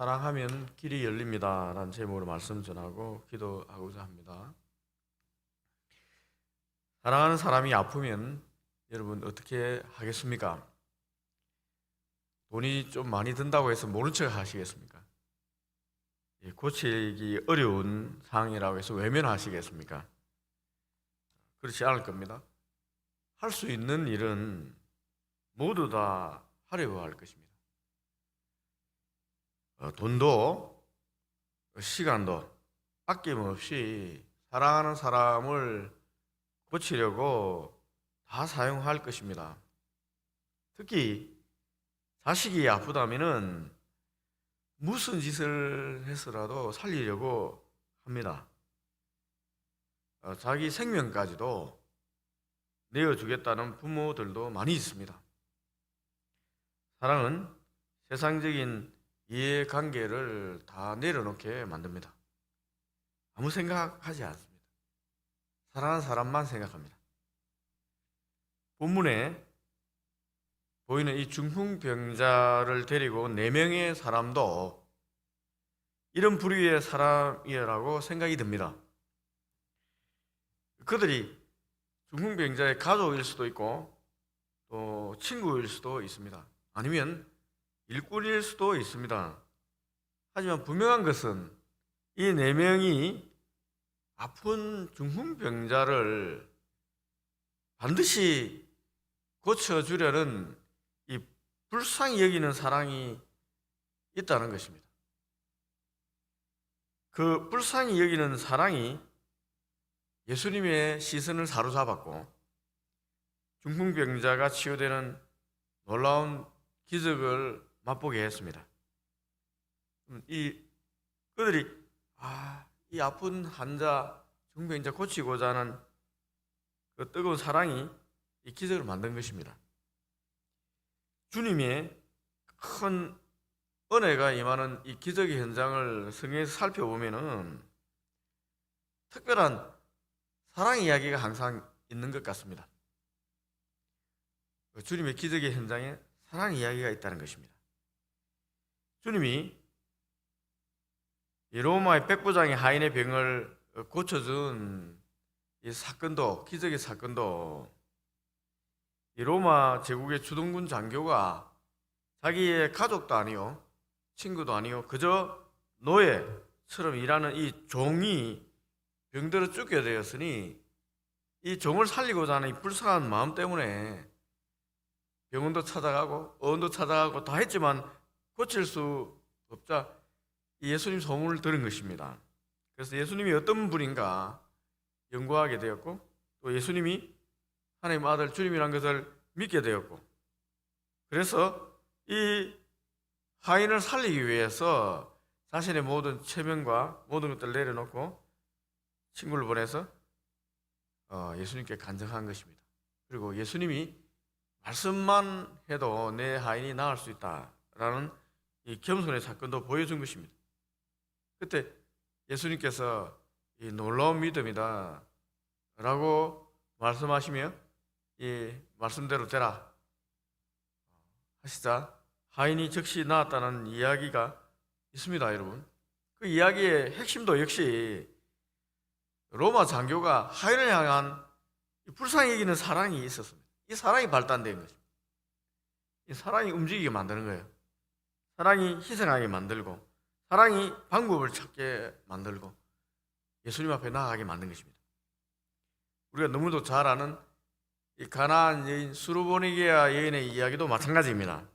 사랑하면 길이 열립니다 라는 제목으로 말씀 전하고 기도하고자 합니다. 사랑하는 사람이 아프면 여러분 어떻게 하겠습니까? 돈이 좀 많이 든다고 해서 모른 척 하시겠습니까? 고치기 어려운 상황이라고 해서 외면하시겠습니까? 그렇지 않을 겁니다. 할 수 있는 일은 모두 다 하려고 할 것입니다. 돈도 시간도 아낌없이 사랑하는 사람을 고치려고 다 사용할 것입니다. 특히 자식이 아프다면은 무슨 짓을 해서라도 살리려고 합니다. 자기 생명까지도 내어주겠다는 부모들도 많이 있습니다. 사랑은 세상적인 이해관계를 다 내려놓게 만듭니다. 아무 생각하지 않습니다. 사랑하는 사람만 생각합니다. 본문에 보이는 이 중풍병자를 데리고 4명의 사람도 이런 부류의 사람이라고 생각이 듭니다. 그들이 중풍병자의 가족일 수도 있고 또 친구일 수도 있습니다. 아니면 일꾼일 수도 있습니다. 하지만 분명한 것은 이 4명이 아픈 중풍병자를 반드시 고쳐주려는 이 불쌍히 여기는 사랑이 있다는 것입니다. 그 불쌍히 여기는 사랑이 예수님의 시선을 사로잡았고 중풍병자가 치유되는 놀라운 기적을 맛보게 했습니다. 그들이 이 아픈 환자, 중풍병자 고치고자 하는 그 뜨거운 사랑이 이 기적을 만든 것입니다. 주님의 큰 은혜가 임하는 이 기적의 현장을 성경에서 살펴보면은 특별한 사랑 이야기가 항상 있는 것 같습니다. 주님의 기적의 현장에 사랑 이야기가 있다는 것입니다. 주님이 이 로마의 백부장의 하인의 병을 고쳐준 이 사건도, 기적의 사건도 이 로마 제국의 주둔군 장교가 자기의 가족도 아니요, 친구도 아니요, 그저 노예처럼 일하는 이 종이 병들어 죽게 되었으니 이 종을 살리고자 하는 이 불쌍한 마음 때문에 병원도 찾아가고 의원도 찾아가고 다 했지만 고칠 수 없자 예수님 소문을 들은 것입니다. 그래서 예수님이 어떤 분인가 연구하게 되었고 또 예수님이 하나님의 아들 주님이라는 것을 믿게 되었고 그래서 이 하인을 살리기 위해서 자신의 모든 체면과 모든 것들을 내려놓고 친구를 보내서 예수님께 간증한 것입니다. 그리고 예수님이 말씀만 해도 내 하인이 나을 수 있다라는 이 겸손의 사건도 보여준 것입니다. 그때 예수님께서 이 놀라운 믿음이다 라고 말씀하시며 이 말씀대로 되라 하시자 하인이 즉시 나았다는 이야기가 있습니다. 여러분, 그 이야기의 핵심도 역시 로마 장교가 하인을 향한 불쌍히 여기는 사랑이 있었습니다. 이 사랑이 발단된 것입니다. 이 사랑이 움직이게 만드는 거예요. 사랑이 희생하게 만들고 사랑이 방법을 찾게 만들고 예수님 앞에 나아가게 만든 것입니다. 우리가 너무도 잘 아는 이 가나안 여인 수르보니게아 여인의 이야기도 마찬가지입니다.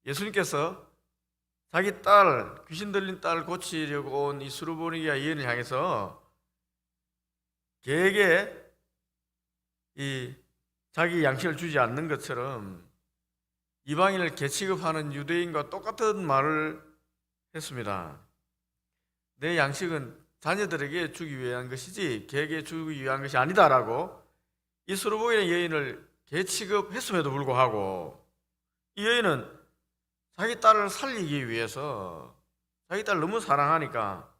예수님께서 자기 딸, 귀신 들린 딸 고치려고 온 이 수르보니게아 여인을 향해서 걔에게 이 자기 양식을 주지 않는 것처럼 이방인을 개취급하는 유대인과 똑같은 말을 했습니다. 내 양식은 자녀들에게 주기 위한 것이지 걔에게 주기 위한 것이 아니다라고 이 수르보니게아 여인을 개취급했음에도 불구하고 이 여인은 자기 딸을 살리기 위해서 자기 딸을 너무 사랑하니까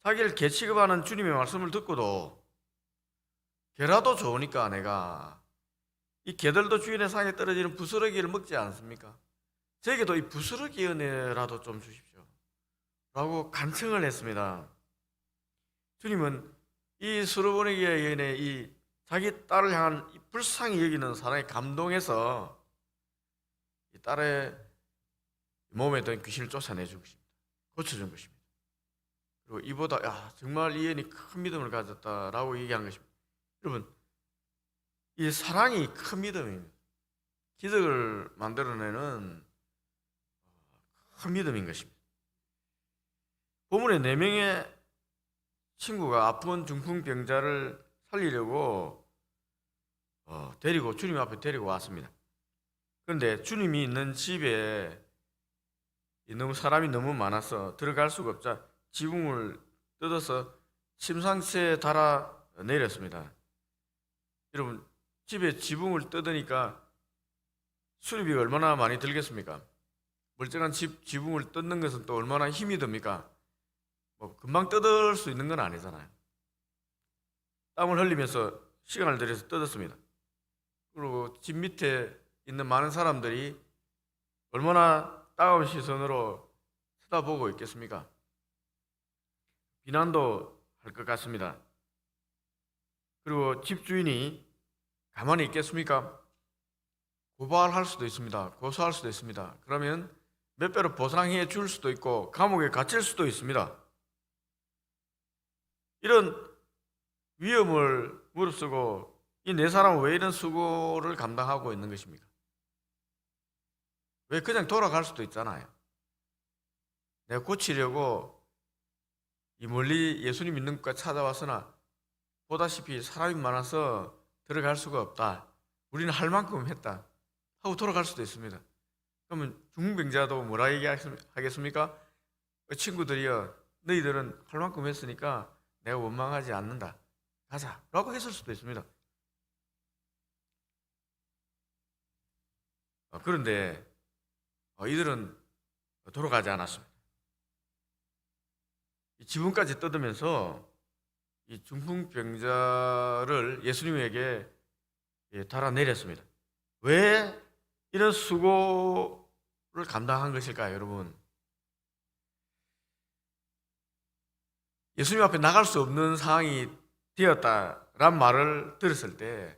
자기를 개취급하는 주님의 말씀을 듣고도 개라도 좋으니까 내가 이 개들도 주인의 상에 떨어지는 부스러기를 먹지 않습니까? 저에게도 이 부스러기 은혜라도 좀 주십시오 라고 간청을 했습니다. 주님은 이 수르보니게의 여인의 이 자기 딸을 향한 이 불쌍히 여기는 사랑에 감동해서 이 딸의 몸에 든 귀신을 쫓아내준 것입니다. 고쳐준 것입니다. 그리고 이보다 정말 이 여인이 큰 믿음을 가졌다라고 얘기한 것입니다. 여러분, 이 사랑이 큰 믿음입니다. 기적을 만들어내는 큰 믿음인 것입니다. 본문에 4명의 친구가 아픈 중풍병자를 살리려고 데리고 주님 앞에 데리고 왔습니다. 그런데 주님이 있는 집에 사람이 너무 많아서 들어갈 수가 없자 지붕을 뜯어서 침상체에 달아 내렸습니다. 여러분, 집에 지붕을 뜯으니까 수리비가 얼마나 많이 들겠습니까? 멀쩡한 지붕을 뜯는 것은 또 얼마나 힘이 듭니까? 금방 뜯을 수 있는 건 아니잖아요. 땀을 흘리면서 시간을 들여서 뜯었습니다. 그리고 집 밑에 있는 많은 사람들이 얼마나 따가운 시선으로 쳐다보고 있겠습니까? 비난도 할 것 같습니다. 그리고 집주인이 가만히 있겠습니까? 고발할 수도 있습니다. 고소할 수도 있습니다. 그러면 몇 배로 보상해 줄 수도 있고 감옥에 갇힐 수도 있습니다. 이런 위험을 무릅쓰고 이 4사람은 왜 이런 수고를 감당하고 있는 것입니까? 왜 그냥 돌아갈 수도 있잖아요. 내가 고치려고 이 멀리 예수님 믿는 곳까지 찾아왔으나 보다시피 사람이 많아서 들어갈 수가 없다. 우리는 할 만큼 했다 하고 돌아갈 수도 있습니다. 그러면 중풍병자도 뭐라 얘기하겠습니까? 친구들이여, 너희들은 할 만큼 했으니까 내가 원망하지 않는다, 가자 라고 했을 수도 있습니다. 그런데 이들은 돌아가지 않았습니다. 지붕까지 뜯으면서 이 중풍병자를 예수님에게 달아내렸습니다. 왜 이런 수고를 감당한 것일까요, 여러분? 예수님 앞에 나갈 수 없는 상황이 되었다란 말을 들었을 때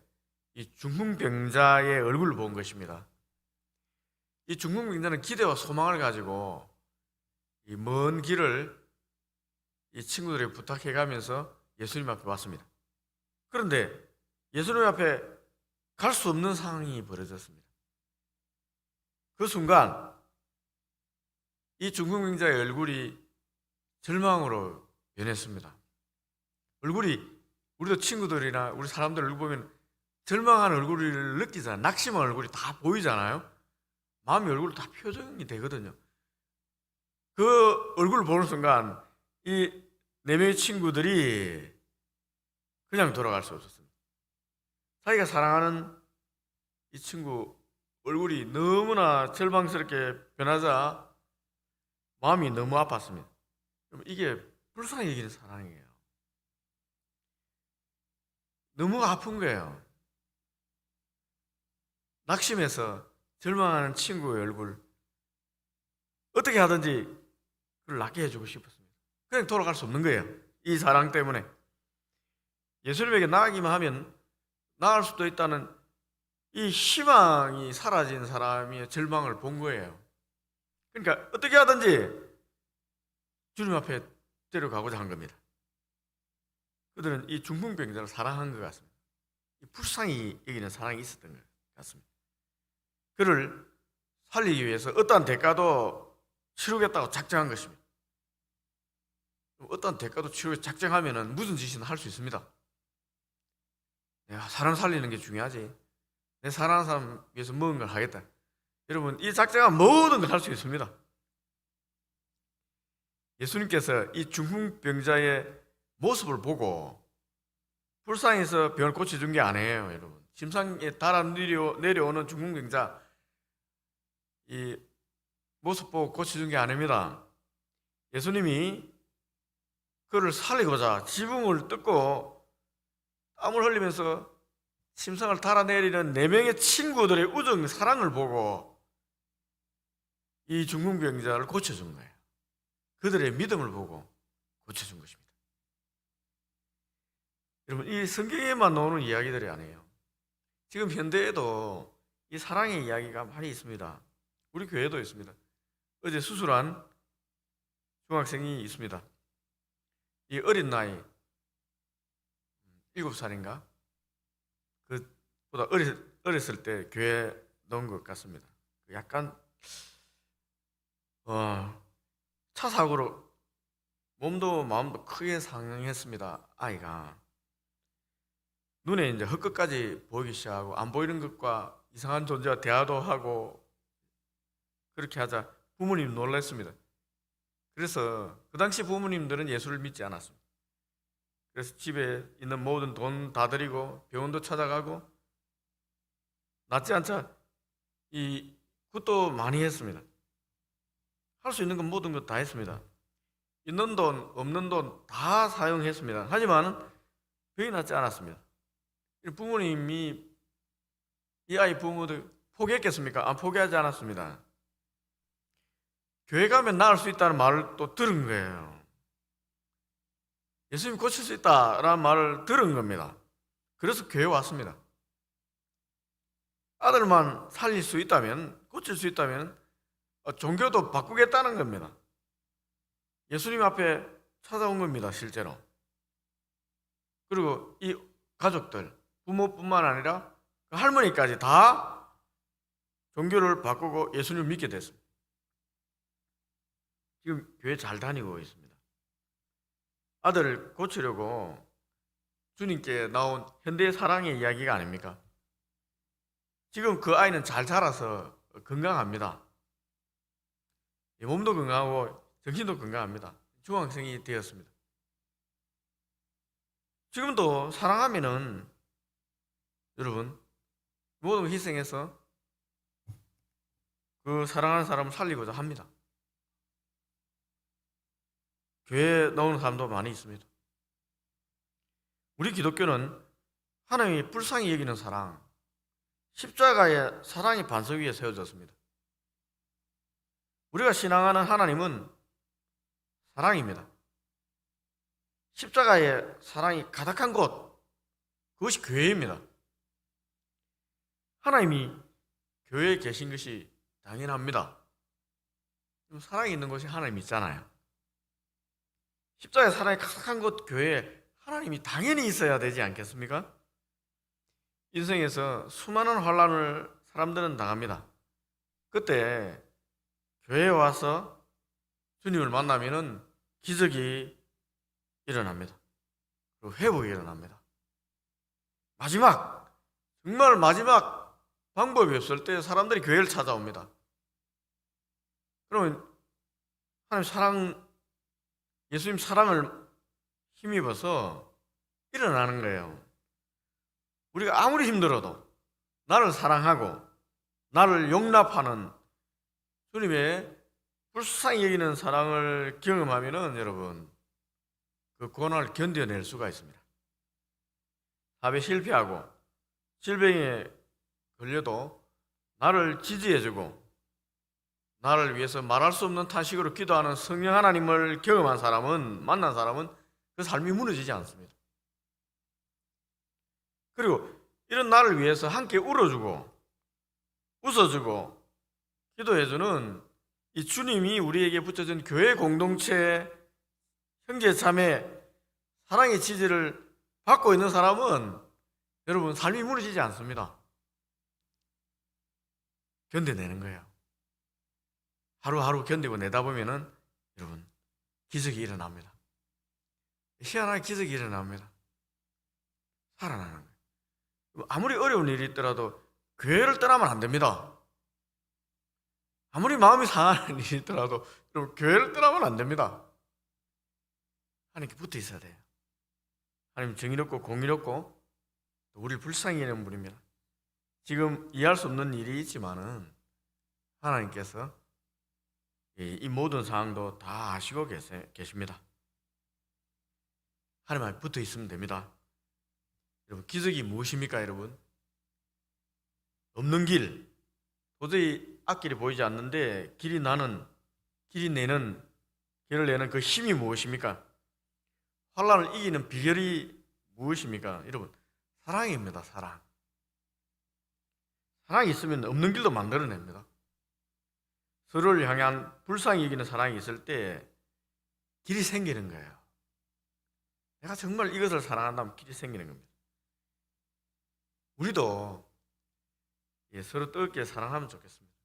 이 중풍병자의 얼굴을 본 것입니다. 이 중풍병자는 기대와 소망을 가지고 이 먼 길을 이 친구들에게 부탁해가면서 예수님 앞에 왔습니다. 그런데 예수님 앞에 갈 수 없는 상황이 벌어졌습니다. 그 순간 이 중풍병자의 얼굴이 절망으로 변했습니다. 얼굴이, 우리도 친구들이나 우리 사람들 얼굴 보면 절망한 얼굴을 느끼잖아요. 낙심한 얼굴이 다 보이잖아요. 마음의 얼굴 다 표정이 되거든요. 그 얼굴을 보는 순간 이 4명의 친구들이 그냥 돌아갈 수 없었습니다. 자기가 사랑하는 이 친구 얼굴이 너무나 절망스럽게 변하자 마음이 너무 아팠습니다. 이게 불쌍히 여기는 사랑이에요. 너무 아픈 거예요. 낙심해서 절망하는 친구의 얼굴, 어떻게 하든지 그걸 낫게 해주고 싶었습니다. 그냥 돌아갈 수 없는 거예요. 이 사랑 때문에. 예수님에게 나가기만 하면 나갈 수도 있다는 이 희망이 사라진 사람이 절망을 본 거예요. 그러니까 어떻게 하든지 주님 앞에 데려가고자 한 겁니다. 그들은 이 중풍병자를 사랑한 것 같습니다. 불쌍히 여기는 사랑이 있었던 것 같습니다. 그를 살리기 위해서 어떠한 대가도 치르겠다고 작정한 것입니다. 어떠한 대가도 치르고 작정하면 무슨 짓이나 할 수 있습니다. 내가 사람 살리는 게 중요하지, 내 사랑하는 사람 위해서 모든 걸 하겠다. 여러분, 이 작정하면 모든 걸 할 수 있습니다. 예수님께서 이 중풍병자의 모습을 보고 불쌍해서 병을 고쳐준 게 아니에요. 여러분, 침상에 달아 내려오는 중풍병자 이 모습 보고 고쳐준 게 아닙니다. 예수님이 그를 살리고자 지붕을 뜯고 땀을 흘리면서 침상을 달아내리는 4명의 친구들의 우정, 사랑을 보고 이 중풍병자를 고쳐준 거예요. 그들의 믿음을 보고 고쳐준 것입니다. 여러분, 이 성경에만 나오는 이야기들이 아니에요. 지금 현대에도 이 사랑의 이야기가 많이 있습니다. 우리 교회도 있습니다. 어제 수술한 중학생이 있습니다. 이 어린 나이 7살인가? 그보다 어렸을 때 교회에 넣은 것 같습니다. 약간 차 사고로 몸도 마음도 크게 상했습니다. 아이가 눈에 이제 헛것까지 보이기 시작하고 안 보이는 것과 이상한 존재와 대화도 하고 그렇게 하자 부모님 놀랐습니다. 그래서 그 당시 부모님들은 예수를 믿지 않았습니다. 그래서 집에 있는 모든 돈 다 드리고 병원도 찾아가고 낫지 않자 그것도 많이 했습니다. 할 수 있는 건 모든 것 다 했습니다. 있는 돈 없는 돈 다 사용했습니다. 하지만 병이 낫지 않았습니다. 부모님이 이 아이 부모들 포기했겠습니까? 포기하지 않았습니다. 교회 가면 나을 수 있다는 말을 또 들은 거예요. 예수님이 고칠 수 있다라는 말을 들은 겁니다. 그래서 교회 왔습니다. 아들만 살릴 수 있다면, 고칠 수 있다면 종교도 바꾸겠다는 겁니다. 예수님 앞에 찾아온 겁니다, 실제로. 그리고 이 가족들, 부모뿐만 아니라 그 할머니까지 다 종교를 바꾸고 예수님을 믿게 됐습니다. 지금 교회 잘 다니고 있습니다. 아들을 고치려고 주님께 나온 현대의 사랑의 이야기가 아닙니까? 지금 그 아이는 잘 자라서 건강합니다. 몸도 건강하고 정신도 건강합니다. 중학생이 되었습니다. 지금도 사랑하면은 여러분 모든 걸 희생해서 그 사랑하는 사람을 살리고자 합니다. 교회에 나오는 사람도 많이 있습니다. 우리 기독교는 하나님이 불쌍히 여기는 사랑, 십자가의 사랑이 반석 위에 세워졌습니다. 우리가 신앙하는 하나님은 사랑입니다. 십자가의 사랑이 가득한 곳, 그것이 교회입니다. 하나님이 교회에 계신 것이 당연합니다. 사랑이 있는 곳이 하나님 있잖아요. 십자가의 사랑이 가득한 곳 교회에 하나님이 당연히 있어야 되지 않겠습니까? 인생에서 수많은 환난을 사람들은 당합니다. 그때 교회에 와서 주님을 만나면은 기적이 일어납니다. 그리고 회복이 일어납니다. 정말 마지막 방법이 없을 때 사람들이 교회를 찾아옵니다. 그러면 예수님 사랑을 힘입어서 일어나는 거예요. 우리가 아무리 힘들어도 나를 사랑하고 나를 용납하는 주님의 불쌍히 여기는 사랑을 경험하면은 여러분 그 고난을 견뎌낼 수가 있습니다. 사업에 실패하고 질병에 걸려도 나를 지지해주고 나를 위해서 말할 수 없는 탄식으로 기도하는 성령 하나님을 만난 사람은 그 삶이 무너지지 않습니다. 그리고 이런 나를 위해서 함께 울어주고 웃어주고 기도해주는 이 주님이 우리에게 붙여준 교회 공동체 형제 자매 사랑의 지지를 받고 있는 사람은 여러분 삶이 무너지지 않습니다. 견뎌내는 거예요. 하루하루 견디고 내다 보면은 여러분 기적이 일어납니다. 희한하게 기적이 일어납니다. 살아나는 거예요. 아무리 어려운 일이 있더라도 교회를 떠나면 안 됩니다. 아무리 마음이 상하는 일이 있더라도 여러분 교회를 떠나면 안 됩니다. 하나님께 붙어 있어야 돼요. 하나님 정의롭고 공의롭고 우리를 불쌍히 여기는 분입니다. 지금 이해할 수 없는 일이 있지만은 하나님께서 이 모든 상황도 다 아시고 계십니다. 하나님 앞에 붙어 있으면 됩니다. 여러분 기적이 무엇입니까 여러분? 없는 길, 도저히 앞길이 보이지 않는데 길이 내는 길을 내는 그 힘이 무엇입니까? 환란을 이기는 비결이 무엇입니까? 여러분, 사랑입니다. 사랑. 사랑이 있으면 없는 길도 만들어냅니다. 서로를 향한 불쌍히 여기는 사랑이 있을 때 길이 생기는 거예요. 내가 정말 이것을 사랑한다면 길이 생기는 겁니다. 우리도 서로 뜨겁게 사랑하면 좋겠습니다.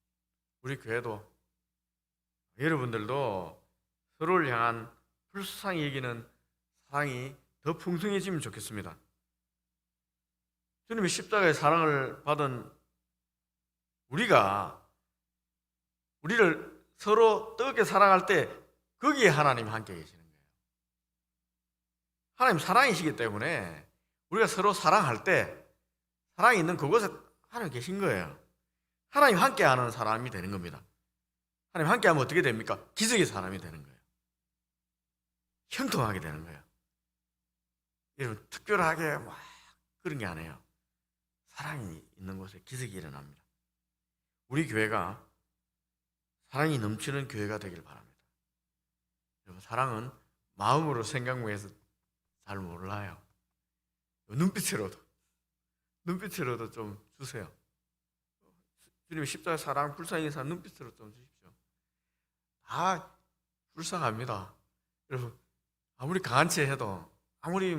우리 교회도 여러분들도 서로를 향한 불쌍히 여기는 사랑이 더 풍성해지면 좋겠습니다. 주님의 십자가의 사랑을 받은 우리를 서로 뜨겁게 사랑할 때 거기에 하나님이 함께 계시는 거예요. 하나님 사랑이시기 때문에 우리가 서로 사랑할 때 사랑이 있는 그곳에 하나님 계신 거예요. 하나님 함께하는 사람이 되는 겁니다. 하나님 함께하면 어떻게 됩니까? 기적의 사람이 되는 거예요. 형통하게 되는 거예요. 여러분, 특별하게 막 그런 게 아니에요. 사랑이 있는 곳에 기적이 일어납니다. 우리 교회가 사랑이 넘치는 교회가 되길 바랍니다. 여러분, 사랑은 마음으로 생각해서 잘 몰라요. 눈빛으로도 좀 주세요. 주님의 십자가 사랑 불쌍히 사는 눈빛으로 좀 주십시오. 다 불쌍합니다. 여러분, 아무리 강한 채 해도, 아무리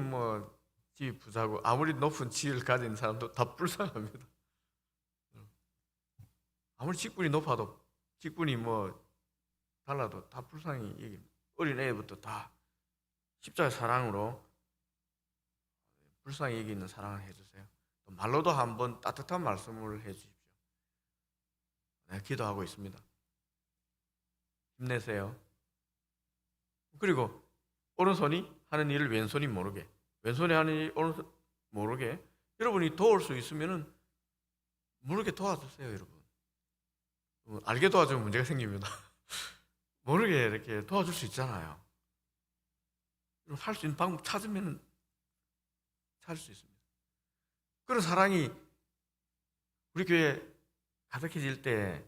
집이 부자고 아무리 높은 지위를 가진 사람도 다 불쌍합니다. 아무리 직분이 높아도, 직분이 달라도 다 불쌍히 여깁니다. 어린 애부터 다 십자가 사랑으로 불쌍히 여기는 사랑을 해주세요. 말로도 한번 따뜻한 말씀을 해주십시오. 네, 기도하고 있습니다. 힘내세요. 그리고 오른손이 하는 일을 왼손이 모르게, 왼손이 하는 일을 오른손 모르게, 여러분이 도울 수 있으면 모르게 도와주세요. 여러분, 알게 도와주면 문제가 생깁니다. 모르게 이렇게 도와줄 수 있잖아요. 할 수 있는 방법 찾으면 찾을 수 있습니다. 그런 사랑이 우리 교회에 가득해질 때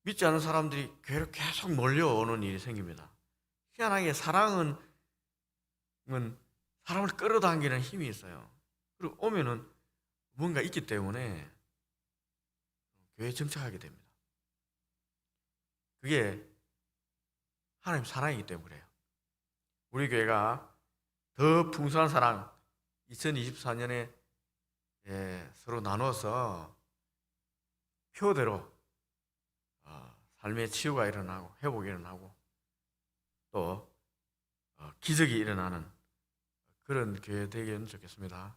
믿지 않는 사람들이 교회로 계속 몰려오는 일이 생깁니다. 희한하게 사랑은 사람을 끌어당기는 힘이 있어요. 그리고 오면은 뭔가 있기 때문에 교회에 정착하게 됩니다. 그게 하나님 사랑이기 때문에 그래요. 우리 교회가 더 풍성한 사랑 2024년에 서로 나눠서 표대로 삶의 치유가 일어나고 회복이 일어나고 또 기적이 일어나는 그런 교회 되기는 좋겠습니다.